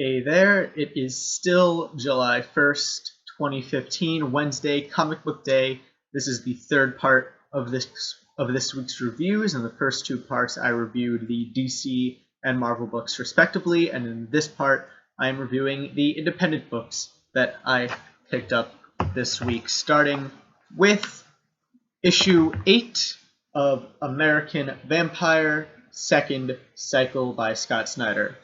Hey there, it is still July 1st, 2015, Wednesday, Comic Book Day. This is the third part of this week's reviews. In the first two parts, I reviewed the DC and Marvel books respectively, and in this part, I am reviewing the independent books that I picked up this week, starting with issue 8 of American Vampire, second cycle by Scott Snyder.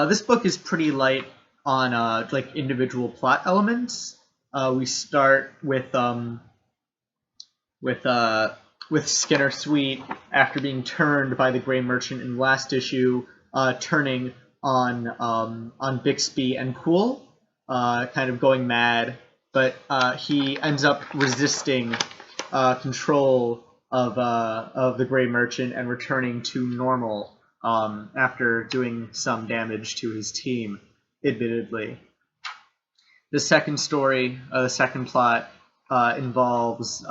This book is pretty light on like individual plot elements. We start with Skinner Sweet after being turned by the Gray Merchant in the last issue, turning on Bixby and Poole, kind of going mad, but he ends up resisting control of the Gray Merchant and returning to normal. After doing some damage to his team, admittedly. The second story, the second plot, involves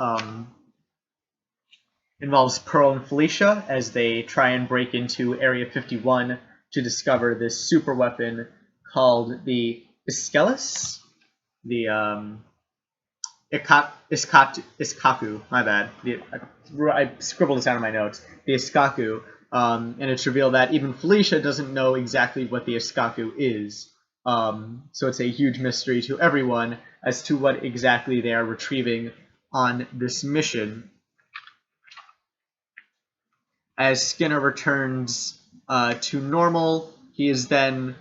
Pearl and Felicia as they try and break into Area 51 to discover this super weapon called the Iskellus. The Iskaku, my bad. I scribbled this out in my notes. The Iskaku. And it's revealed that even Felicia doesn't know exactly what the Iskaku is. So it's a huge mystery to everyone as to what exactly they are retrieving on this mission. As Skinner returns to normal, he is then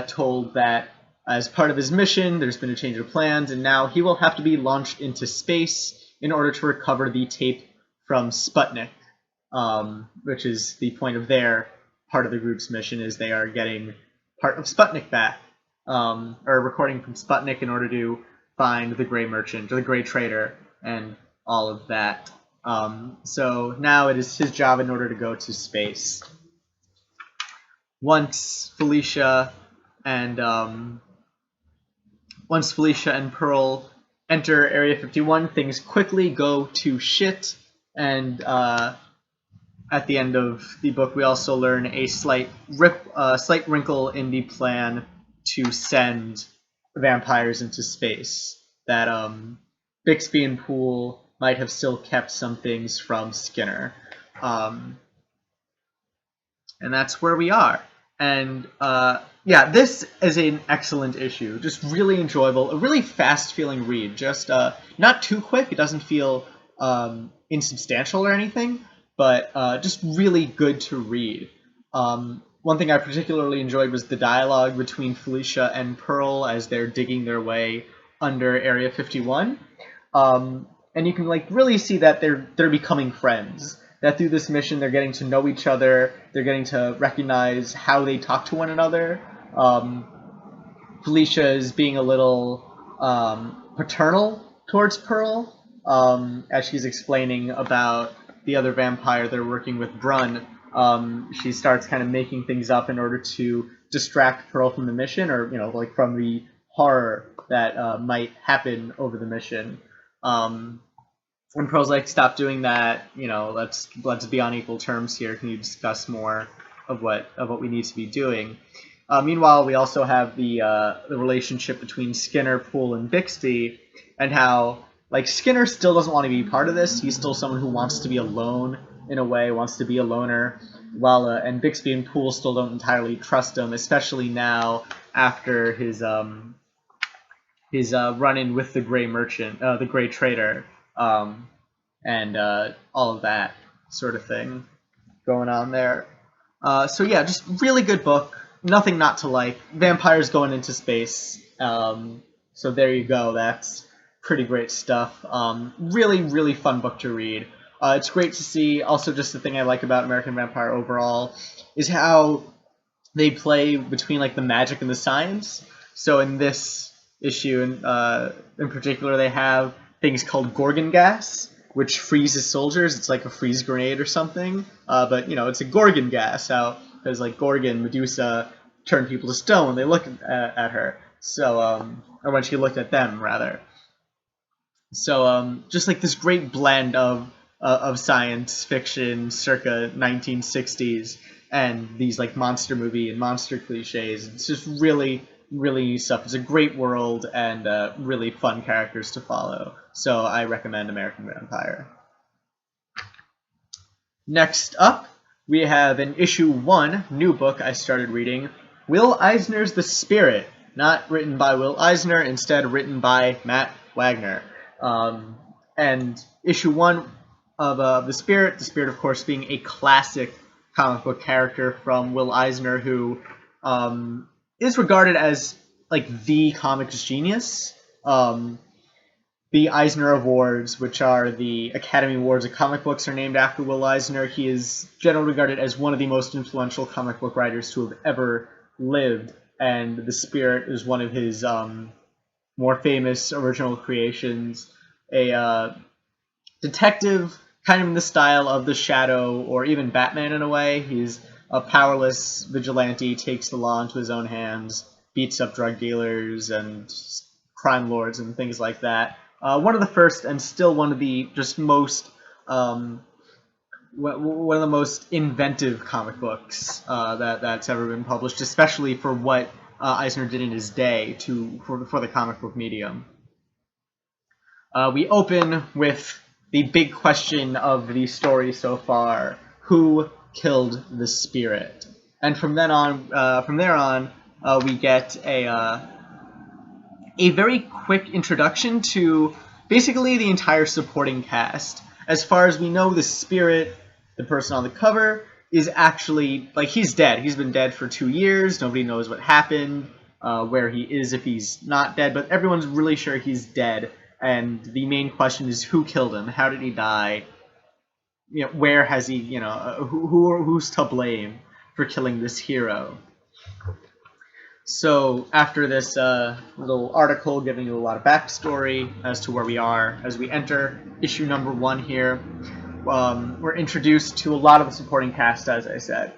told that as part of his mission, there's been a change of plans, and now he will have to be launched into space in order to recover the tape from Sputnik. Which is the point of their part of the group's mission, is they are getting part of Sputnik back, or recording from Sputnik in order to find the Gray Merchant, or the Gray Trader, and all of that. So now it is his job in order to go to space. Once Felicia and Pearl enter Area 51, things quickly go to shit, and at the end of the book, we also learn a slight wrinkle in the plan to send vampires into space. That Bixby and Poole might have still kept some things from Skinner. And that's where we are. And this is an excellent issue. Just really enjoyable. A really fast-feeling read. Just not too quick. It doesn't feel insubstantial or anything, but just really good to read. One thing I particularly enjoyed was the dialogue between Felicia and Pearl as they're digging their way under Area 51. And you can really see that they're becoming friends. That through this mission they're getting to know each other, they're getting to recognize how they talk to one another. Felicia is being a little paternal towards Pearl, as she's explaining about the other vampire they're working with, Brun. She starts kind of making things up in order to distract Pearl from the mission, or from the horror that might happen over the mission. And Pearl's like, "Stop doing that. Let's be on equal terms here. Can you discuss more of what we need to be doing?" Meanwhile, we also have the relationship between Skinner, Poole, and Bixby, and how Skinner still doesn't want to be part of this. He's still someone who wants to be alone in a way, wants to be a loner, while and Bixby and Poole still don't entirely trust him, especially now after his run-in with the Gray Merchant, the Gray Trader, and all of that sort of thing going on there. Just really good book. Nothing not to like. Vampires going into space. So there you go. That's pretty great stuff. Really, really fun book to read. It's great to see. Also, just the thing I like about American Vampire overall is how they play between the magic and the science. So in this issue, in particular, they have things called Gorgon gas, which freezes soldiers. It's like a freeze grenade or something. But it's a Gorgon gas. Because Gorgon, Medusa, turned people to stone when they looked at her. So, or when she looked at them, rather. So, just this great blend of science fiction circa 1960s and these like monster movie and monster cliches. It's just really, really neat stuff. It's a great world and really fun characters to follow. So I recommend American Vampire. Next up, we have an issue 1 new book I started reading, Will Eisner's The Spirit, not written by Will Eisner, instead written by Matt Wagner. And issue 1 of The Spirit of course being a classic comic book character from Will Eisner, who is regarded as like the comics genius. The Eisner Awards, which are the Academy Awards of comic books, are named after Will Eisner. He is generally regarded as one of the most influential comic book writers to have ever lived, and The Spirit is one of his more famous original creations. A detective, kind of in the style of The Shadow or even Batman in a way. He's a powerless vigilante, takes the law into his own hands, beats up drug dealers and crime lords and things like that. One of the first and still one of the just most one of the most inventive comic books that's ever been published, especially for what Eisner did in his day for the comic book medium. We open with the big question of the story so far: who killed the Spirit? And from there on, we get a very quick introduction to basically the entire supporting cast. As far as we know, the Spirit, the person on the cover, is actually, like, he's dead. He's been dead for 2 years. Nobody knows what happened, where he is if he's not dead, but everyone's really sure he's dead. And the main question is, who killed him? How did he die? You know, where has he, who's to blame for killing this hero? So after this little article giving you a lot of backstory as to where we are, as we enter issue number 1 here, we're introduced to a lot of the supporting cast, as I said.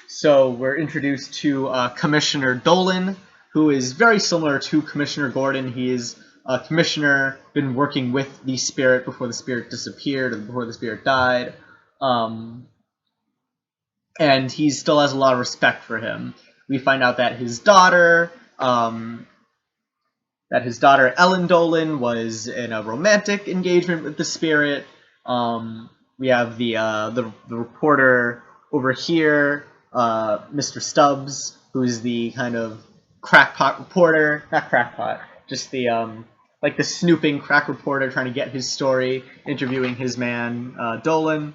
So we're introduced to Commissioner Dolan, who is very similar to Commissioner Gordon. He is a commissioner, been working with the Spirit before the Spirit disappeared and before the Spirit died. And he still has a lot of respect for him. We find out that his daughter, Ellen Dolan, was in a romantic engagement with the Spirit. We have the reporter over here, Mr. Stubbs, who's the kind of crackpot reporter, not crackpot, just the like the snooping crack reporter trying to get his story, interviewing his man Dolan.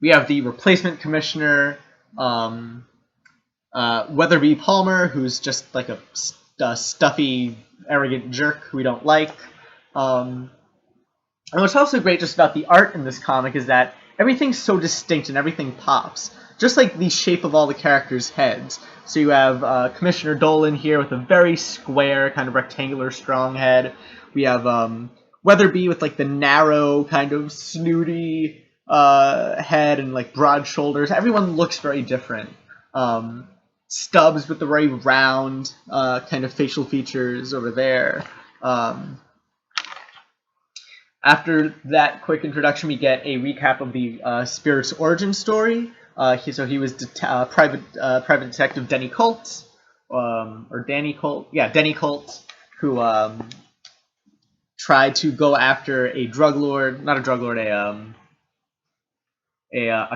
We have the replacement commissioner, Weatherby Palmer, who's just like a stuffy, arrogant jerk who we don't like. And what's also great just about the art in this comic is that everything's so distinct and everything pops. Just like the shape of all the characters' heads. So you have Commissioner Dolan here with a very square, kind of rectangular, strong head. We have Weatherby with like the narrow, kind of snooty head and like broad shoulders. Everyone looks very different. Stubbs with the very round kind of facial features over there. After that quick introduction, we get a recap of the Spirit's origin story. So he was private detective Denny Colt, or Danny Colt, Denny Colt, who tried to go after a drug lord, not a drug lord, a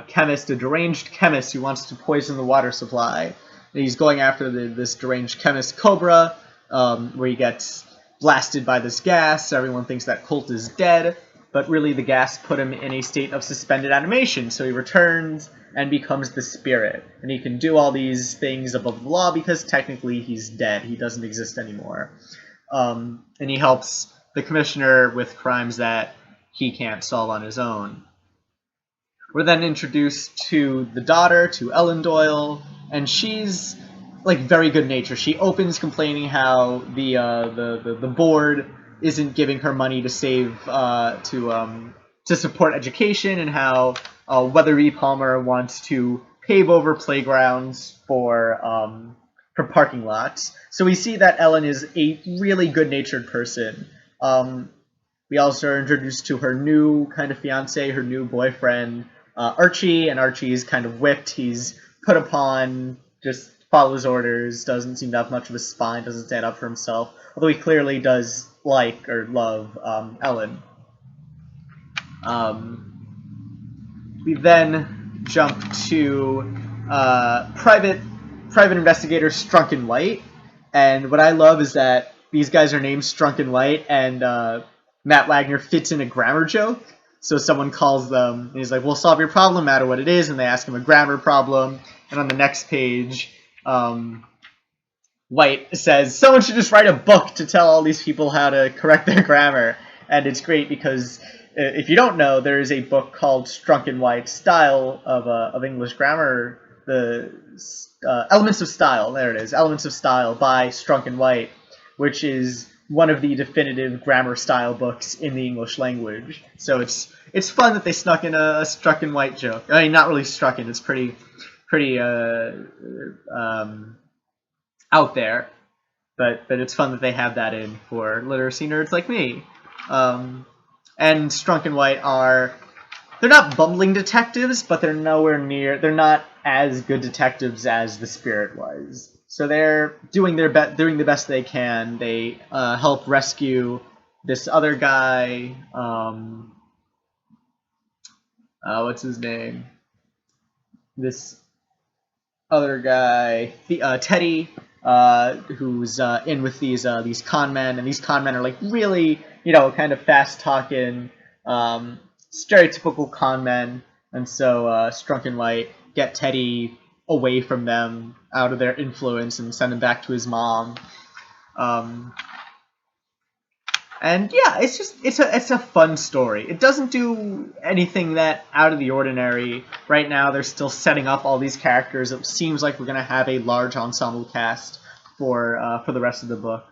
chemist, a deranged chemist who wants to poison the water supply. And he's going after this deranged chemist Cobra, where he gets blasted by this gas. Everyone thinks that Colt is dead, but really the gas put him in a state of suspended animation. So he returns and becomes the Spirit, and he can do all these things above the law because technically he's dead. He doesn't exist anymore. And he helps the commissioner with crimes that he can't solve on his own. We're then introduced to the daughter, to Ellen Doyle, and she's like very good natured. She opens complaining how the board isn't giving her money to save to support education, and how Weatherby Palmer wants to pave over playgrounds for parking lots. So we see that Ellen is a really good-natured person. We also are introduced to her new kind of fiance, her new boyfriend, Archie, and Archie is kind of whipped. He's put upon, just follows orders, doesn't seem to have much of a spine, doesn't stand up for himself, although he clearly does like or love Ellen. We then jump to private investigator Strunk and White, and what I love is that these guys are named Strunk and White, and Matt Wagner fits in a grammar joke. So someone calls them, and he's like, "We'll solve your problem, no matter what it is," and they ask him a grammar problem, and on the next page, White says, "Someone should just write a book to tell all these people how to correct their grammar," and it's great because if you don't know, there is a book called Strunk and White Style of English Grammar, the Elements of Style, there it is, Elements of Style by Strunk and White, which is one of the definitive grammar style books in the English language. So it's fun that they snuck in a Strunk and White joke. I mean, not really struck in, it's pretty out there, but it's fun that they have that in for literacy nerds like me. And Strunk and White they're not bumbling detectives, but they're not as good detectives as the Spirit was. So they're doing the best they can. They help rescue this other guy, what's his name? This other guy, Teddy, who's in with these con men, and these con men are like really, kind of fast-talking, stereotypical con men, and so Strunk and White get Teddy away from them, out of their influence, and send him back to his mom. And yeah, it's a fun story. It doesn't do anything that out of the ordinary. Right now, they're still setting up all these characters. It seems like we're gonna have a large ensemble cast for the rest of the book.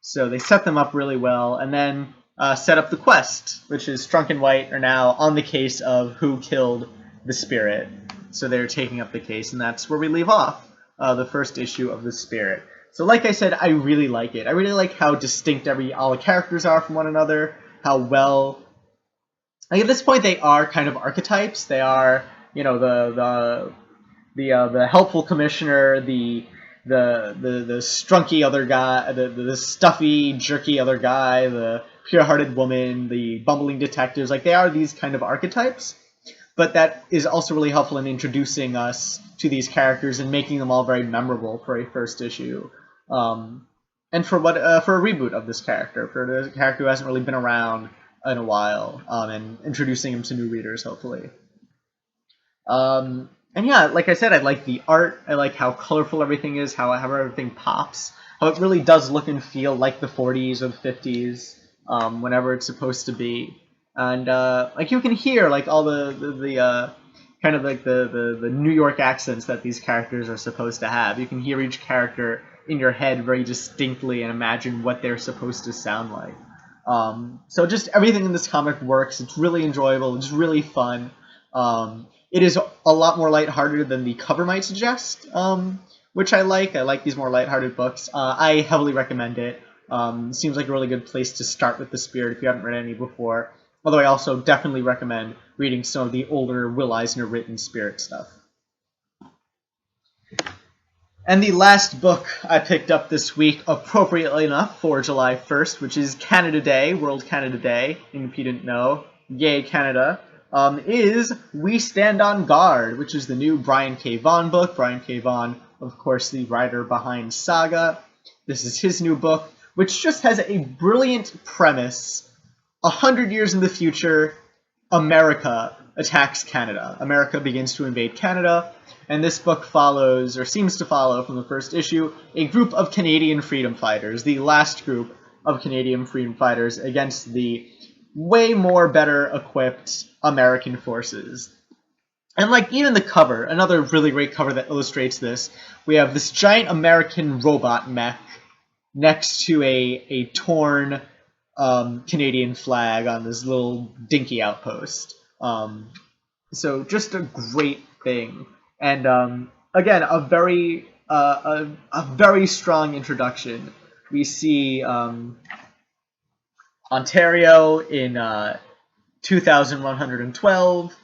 So they set them up really well, and then set up the quest, which is Strunk and White are now on the case of who killed the Spirit. So they're taking up the case, and that's where we leave off the first issue of the Spirit. So like I said, I really like it. I really like how distinct all the characters are from one another, how well... Like at this point, they are kind of archetypes. They are, the helpful commissioner, the strunky other guy, the stuffy, jerky other guy, the pure-hearted woman, the bumbling detectives. Like, they are these kind of archetypes. But that is also really helpful in introducing us to these characters and making them all very memorable for a first issue. And for a reboot of this character, for a character who hasn't really been around in a while, and introducing him to new readers, hopefully. And yeah, like I said, I like the art. I like how colorful everything is, how everything pops, how it really does look and feel like the 40s or the 50s, whenever it's supposed to be. And like you can hear like all the kind of like the New York accents that these characters are supposed to have. You can hear each character in your head very distinctly and imagine what they're supposed to sound like. So just everything in this comic works. It's really enjoyable. It's really fun. It is a lot more lighthearted than the cover might suggest, which I like. I like these more lighthearted books. I heavily recommend it. Seems like a really good place to start with the Spirit if you haven't read any before. Although I also definitely recommend reading some of the older Will Eisner written Spirit stuff. And the last book I picked up this week, appropriately enough, for July 1st, which is Canada Day, World Canada Day, if you didn't know, yay Canada, is We Stand on Guard, which is the new Brian K. Vaughan book. Brian K. Vaughan, of course, the writer behind Saga. This is his new book, which just has a brilliant premise. 100 years in the future, America attacks Canada. America begins to invade Canada, and this book follows, or seems to follow from the first issue, a group of Canadian freedom fighters, the last group of Canadian freedom fighters against the way more better equipped American forces. And like even the cover, another really great cover that illustrates this, we have this giant American robot mech next to a torn Canadian flag on this little dinky outpost. So just a great thing, and again a very strong introduction. We see Ontario in 2112.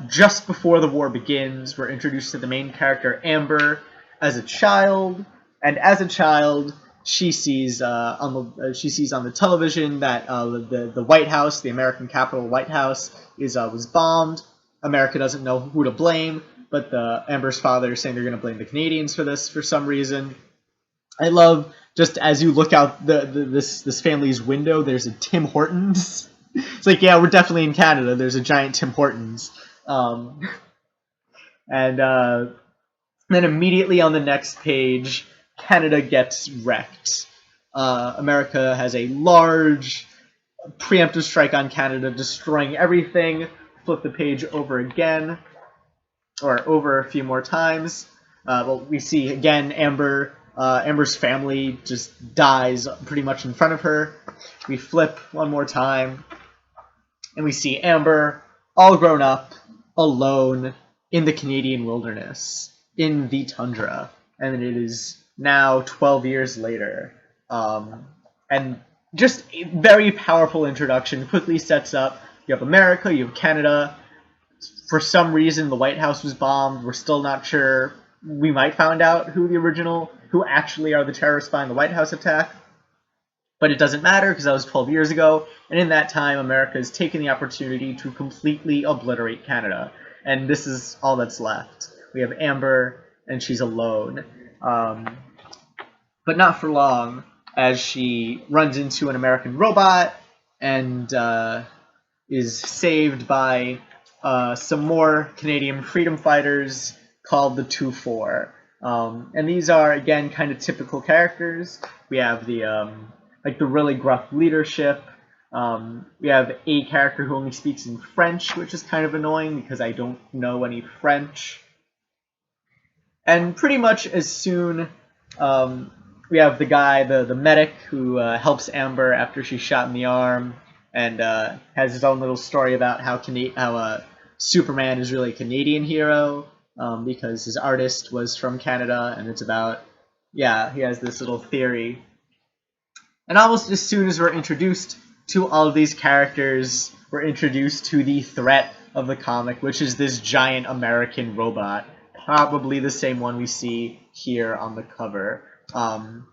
Just before the war begins, we're introduced to the main character, Amber, as a child, and as a child, she sees on the television that the White House, the American Capitol White House, was bombed. America doesn't know who to blame, but Amber's father is saying they're going to blame the Canadians for this for some reason. I love, just as you look out this family's window, there's a Tim Hortons. It's like, yeah, we're definitely in Canada. There's a giant Tim Hortons. And then immediately on the next page, Canada gets wrecked. America has a large preemptive strike on Canada, destroying everything. Flip the page over again, or over a few more times. We see again Amber's family just dies pretty much in front of her. We flip one more time, and we see Amber all grown up, alone, in the Canadian wilderness, in the tundra. And it is now 12 years later. And just a very powerful introduction, quickly sets up, you have America, you have Canada. For some reason, the White House was bombed. We're still not sure. We might find out who actually are the terrorists behind the White House attack. But it doesn't matter, because that was 12 years ago. And in that time, America has taken the opportunity to completely obliterate Canada. And this is all that's left. We have Amber, and she's alone. But not for long, as she runs into an American robot and is saved by some more Canadian freedom fighters called the 2-4. And these are, again, kind of typical characters. We have the really gruff leadership. We have a character who only speaks in French, which is kind of annoying because I don't know any French. And pretty much as soon we have the guy, the medic, who helps Amber after she's shot in the arm, and has his own little story about how Superman is really a Canadian hero, because his artist was from Canada, and it's about, he has this little theory. And almost as soon as we're introduced to all of these characters, we're introduced to the threat of the comic, which is this giant American robot, probably the same one we see here on the cover. And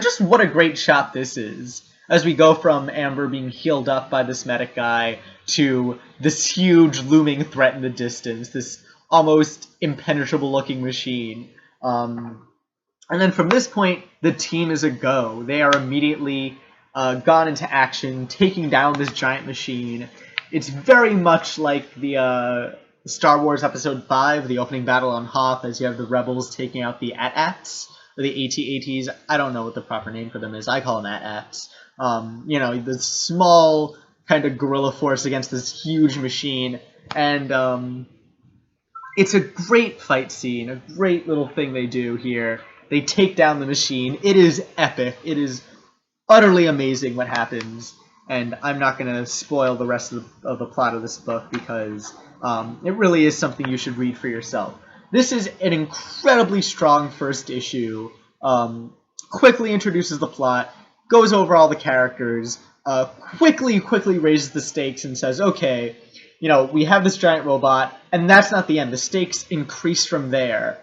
just what a great shot this is, as we go from Amber being healed up by this medic guy to this huge looming threat in the distance, this almost impenetrable looking machine. And then from this point, the team is a go. They are immediately gone into action, taking down this giant machine. It's very much like the Star Wars Episode 5, the opening battle on Hoth, as you have the rebels taking out the AT-ATs, or the AT-ATs. I don't know what the proper name for them is. I call them AT-ATs. The small kind of guerrilla force against this huge machine. And it's a great fight scene, a great little thing they do here. They take down the machine. It is epic. It is utterly amazing what happens. And I'm not going to spoil the rest of the plot of this book, because it really is something you should read for yourself. This is an incredibly strong first issue. Quickly introduces the plot, goes over all the characters, quickly raises the stakes and says, okay, we have this giant robot, and that's not the end. The stakes increase from there.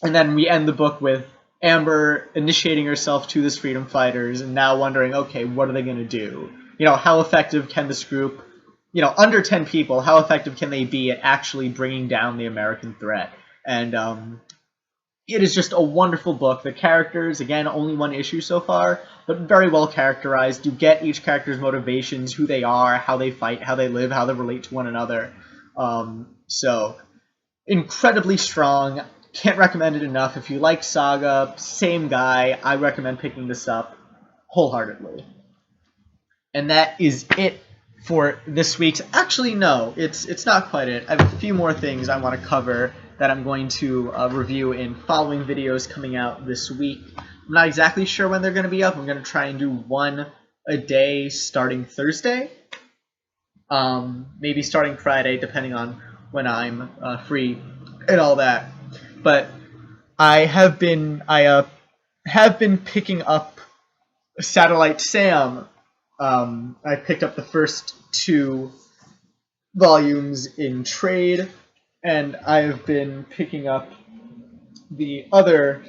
And then we end the book with Amber initiating herself to this freedom fighters, and now wondering, okay, what are they going to do? How effective can this group, under 10 people, how effective can they be at actually bringing down the American threat? And it is just a wonderful book. The characters, again, only one issue so far, but very well characterized. You get each character's motivations, who they are, how they fight, how they live, how they relate to one another. So, incredibly strong. Can't recommend it enough. If you like Saga, same guy, I recommend picking this up wholeheartedly. And that is it for this week's... Actually, no, it's not quite it. I have a few more things I want to cover that I'm going to review in following videos coming out this week. I'm not exactly sure when they're going to be up. I'm going to try and do one a day starting Thursday. Maybe starting Friday, depending on when I'm free and all that. But I have been picking up Satellite Sam. I picked up the first two volumes in trade, and I've been picking up the other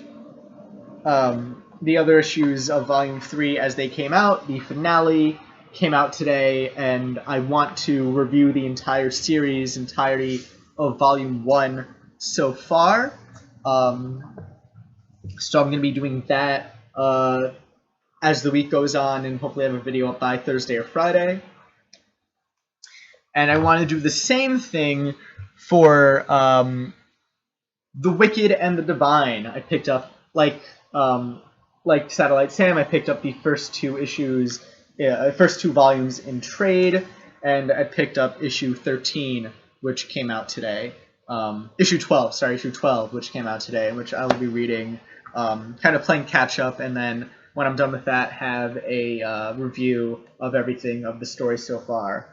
issues of Volume 3 as they came out. The finale came out today, and I want to review the entire series, entirety of Volume 1 so far. So I'm going to be doing that as the week goes on, and hopefully have a video up by Thursday or Friday. And I want to do the same thing for The Wicked and the Divine. I picked up, like Satellite Sam, I picked up the first two volumes in trade, and I picked up issue 13, which came out today. Issue 12, which came out today, which I will be reading, kind of playing catch up, and then when I'm done with that, have a review of everything of the story so far.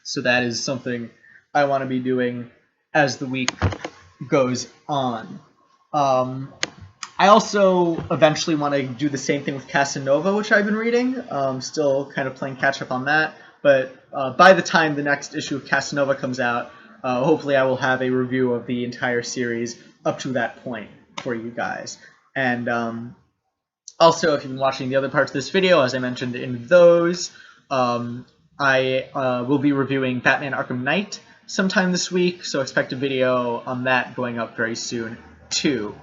So that is something I want to be doing as the week goes on. I also eventually want to do the same thing with Casanova, which I've been reading. Still kind of playing catch up on that. But by the time the next issue of Casanova comes out, hopefully I will have a review of the entire series up to that point for you guys. And also, if you've been watching the other parts of this video, as I mentioned in those, I will be reviewing Batman Arkham Knight sometime this week, so expect a video on that going up very soon too.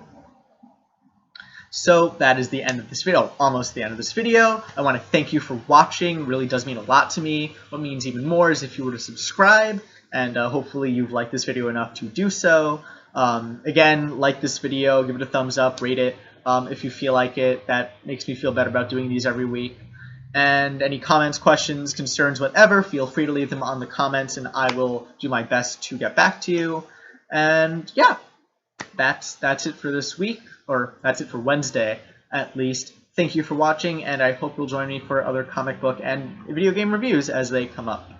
So that is the end of this video, almost the end of this video. I want to thank you for watching. It really does mean a lot to me. What means even more is if you were to subscribe, and hopefully you've liked this video enough to do so. Again, like this video, give it a thumbs up, rate it if you feel like it. That makes me feel better about doing these every week. And any comments, questions, concerns, whatever, feel free to leave them on the comments, and I will do my best to get back to you. And yeah, that's it for this week, or that's it for Wednesday, at least. Thank you for watching, and I hope you'll join me for other comic book and video game reviews as they come up.